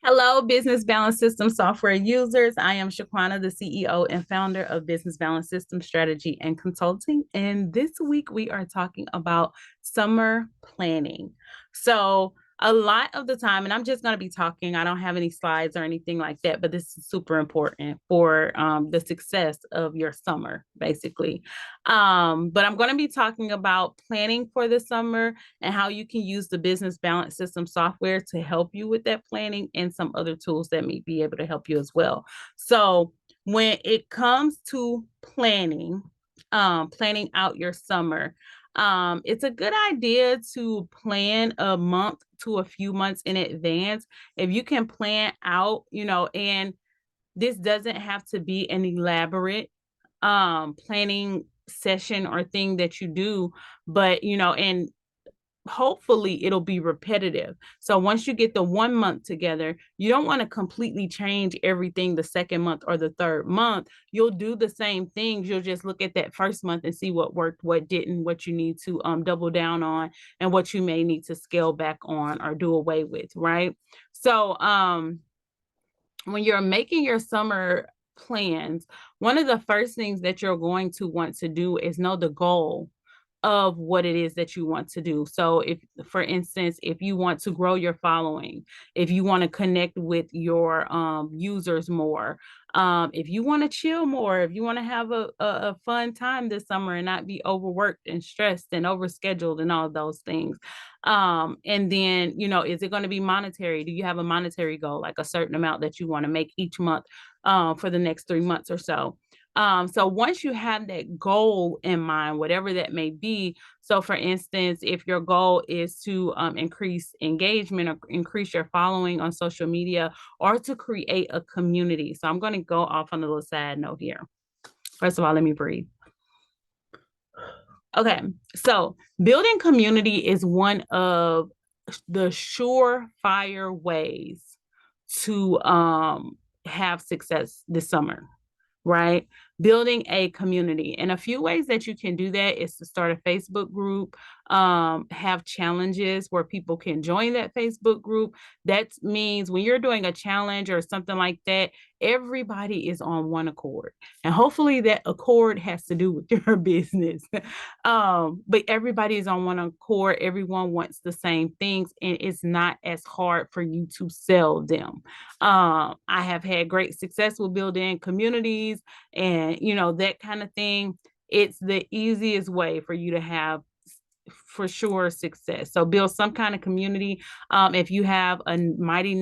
Hello, Business Balance System software users. I am Shaquana, the CEO and founder of Business Balance System Strategy and Consulting. And this week we are talking about summer planning. So, a lot of the time, and I'm just going to be talking, I don't have any slides or anything like that, but this is super important for the success of your summer, basically. But I'm going to be talking about planning for the summer and how you can use the Business Balance System software to help you with that planning and some other tools that may be able to help you as well. So when it comes to planning out your summer, it's a good idea to plan a month to a few months in advance. If you can plan out, and this doesn't have to be an elaborate planning session or thing that you do, but and hopefully it'll be repetitive. So once you get the 1 month together, you don't want to completely change everything the second month or the third month. You'll do the same things. You'll just look at that first month and see what worked, what didn't, what you need to double down on, and what you may need to scale back on or do away with, right? So when you're making your summer plans, one of the first things that you're going to want to do is know the goal of what it is that you want to do. So if, for instance, if you want to grow your following, if you want to connect with your users more, if you want to chill more, if you want to have a fun time this summer and not be overworked and stressed and overscheduled and all of those things. And then, is it going to be monetary? Do you have a monetary goal, like a certain amount that you want to make each month for the next 3 months or so? So once you have that goal in mind, whatever that may be, so for instance, if your goal is to increase engagement or increase your following on social media or to create a community. So I'm going to go off on a little side note here. First of all, let me breathe. Okay, so building community is one of the surefire ways to have success this summer, right? Building a community. And a few ways that you can do that is to start a Facebook group, have challenges where people can join that Facebook group. That means when you're doing a challenge or something like that, everybody is on one accord. And hopefully that accord has to do with your business. But everybody is on one accord. Everyone wants the same things, and it's not as hard for you to sell them. I have had great success with building communities and that kind of thing. It's the easiest way for you to have for sure success. So build some kind of community. If you have a Mighty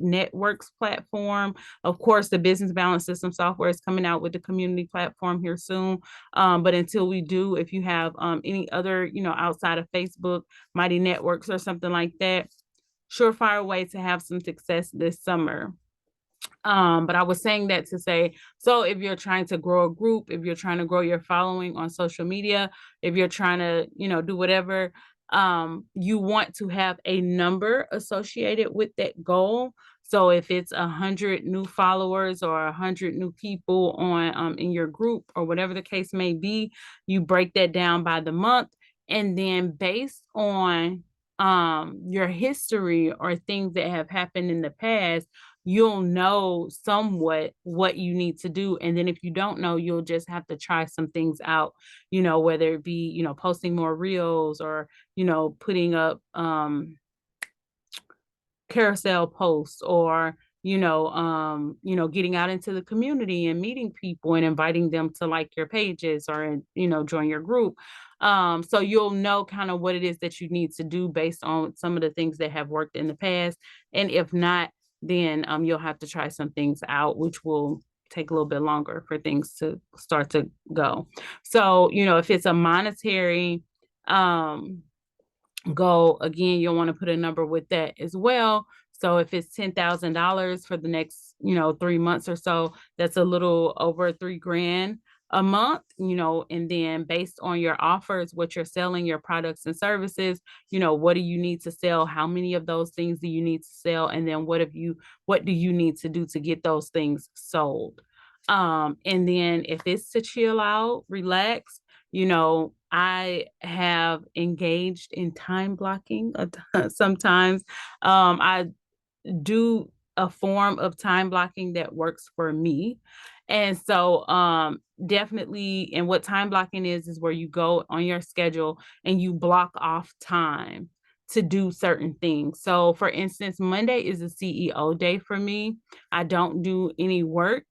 Networks platform, of course, the Business Balance System software is coming out with the community platform here soon. But until we do, if you have any other, outside of Facebook, Mighty Networks or something like that, surefire way to have some success this summer. But I was saying that to say, so if you're trying to grow a group, if you're trying to grow your following on social media, if you're trying to, do whatever, you want to have a number associated with that goal. So if it's 100 new followers or 100 new people on in your group or whatever the case may be, you break that down by the month, and then based on your history or things that have happened in the past, you'll know somewhat what you need to do. And then if you don't know, you'll just have to try some things out, whether it be, posting more reels or, putting up carousel posts or, getting out into the community and meeting people and inviting them to like your pages or, join your group. So you'll know kind of what it is that you need to do based on some of the things that have worked in the past. And if not, then you'll have to try some things out, which will take a little bit longer for things to start to go. So, if it's a monetary goal, again, you'll want to put a number with that as well. So if it's $10,000 for the next, 3 months or so, that's a little over $3,000 a month, and then based on your offers, what you're selling, your products and services, what do you need to sell? How many of those things do you need to sell? And then what do you need to do to get those things sold? And then if it's to chill out, relax, I have engaged in time blocking sometimes. I do a form of time blocking that works for me. And so definitely, and what time blocking is where you go on your schedule and you block off time to do certain things. So for instance, Monday is a CEO day for me. I don't do any work,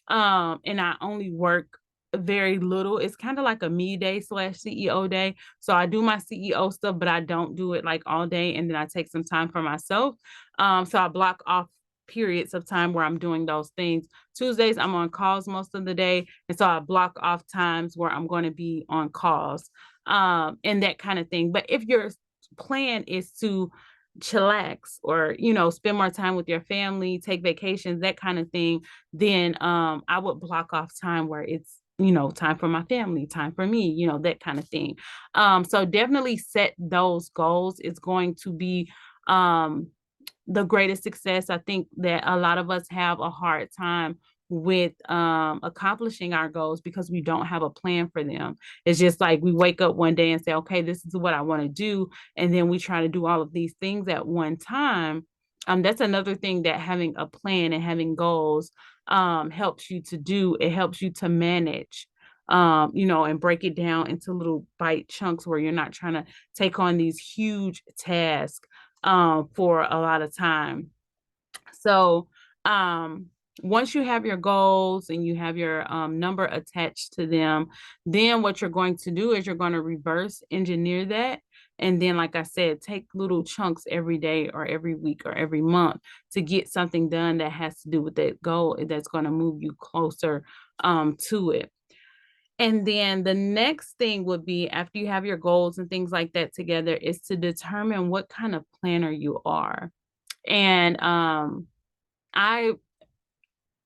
and I only work very little. It's kind of like a me day slash CEO day. So I do my CEO stuff, but I don't do it like all day, and then I take some time for myself. So I block off periods of time where I'm doing those things. Tuesdays I'm on calls most of the day, and so I block off times where I'm going to be on calls, and that kind of thing. But if your plan is to chillax or spend more time with your family, take vacations, that kind of thing, then I would block off time where it's time for my family, time for me, that kind of thing. So definitely set those goals. It's going to be um the greatest success. I think that a lot of us have a hard time with accomplishing our goals because we don't have a plan for them. It's just like we wake up one day and say, okay, this is what I want to do, and then we try to do all of these things at one time. That's another thing that having a plan and having goals helps you to do. It helps you to manage, and break it down into little bite chunks where you're not trying to take on these huge tasks for a lot of time. So um, once you have your goals and you have your number attached to them, then what you're going to do is you're going to reverse engineer that. And then, like I said, take little chunks every day or every week or every month to get something done that has to do with that goal that's going to move you closer to it. And then the next thing would be, after you have your goals and things like that together, is to determine what kind of planner you are. And I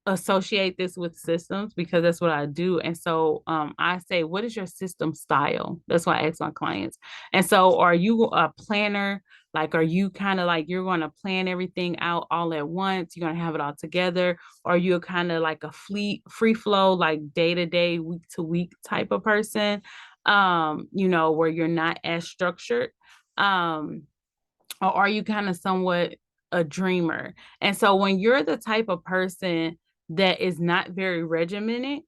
associate this with systems because that's what I do. And so I say, what is your system style? That's what I ask my clients. And so, are you a planner? Like, are you kind of like you're going to plan everything out all at once? You're going to have it all together? Or you're kind of like a free flow, like day to day, week to week type of person, where you're not as structured? Um, or are you kind of somewhat a dreamer? And so when you're the type of person that is not very regimented,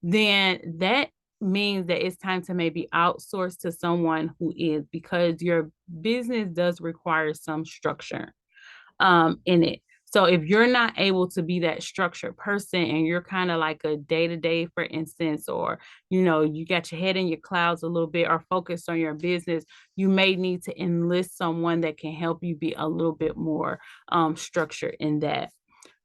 then that means that it's time to maybe outsource to someone who is, because your business does require some structure in it. So if you're not able to be that structured person and you're kind of like a day to day, for instance, or you got your head in your clouds a little bit or focused on your business, you may need to enlist someone that can help you be a little bit more structured in that.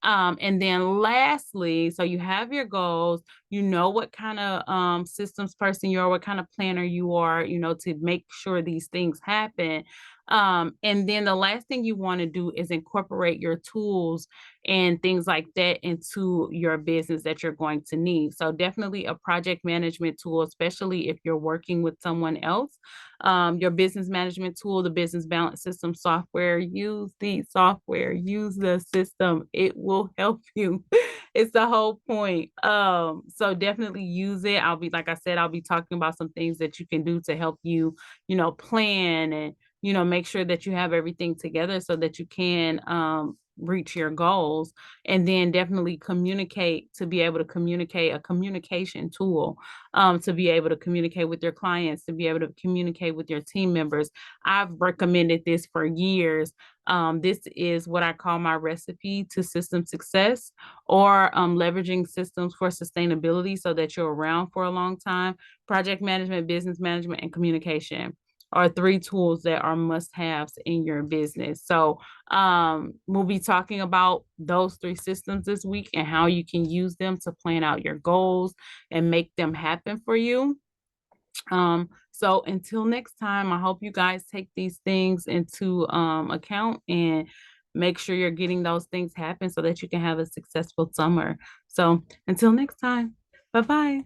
And then lastly, so you have your goals, you know what kind of systems person you are, what kind of planner you are, to make sure these things happen. And then the last thing you want to do is incorporate your tools and things like that into your business that you're going to need. So definitely a project management tool, especially if you're working with someone else. Your business management tool, the business balance system software, use the software, use the system. It will help you. It's the whole point. So definitely use it. Like I said, I'll be talking about some things that you can do to help you, plan and, make sure that you have everything together so that you can reach your goals. And then definitely communicate, to be able to communicate, a communication tool, to be able to communicate with your clients, to be able to communicate with your team members. I've recommended this for years. This is what I call my recipe to system success, or leveraging systems for sustainability so that you're around for a long time. Project management, business management, and communication are three tools that are must-haves in your business. So we'll be talking about those three systems this week and how you can use them to plan out your goals and make them happen for you. So until next time, I hope you guys take these things into account and make sure you're getting those things happen so that you can have a successful summer. So until next time, bye-bye.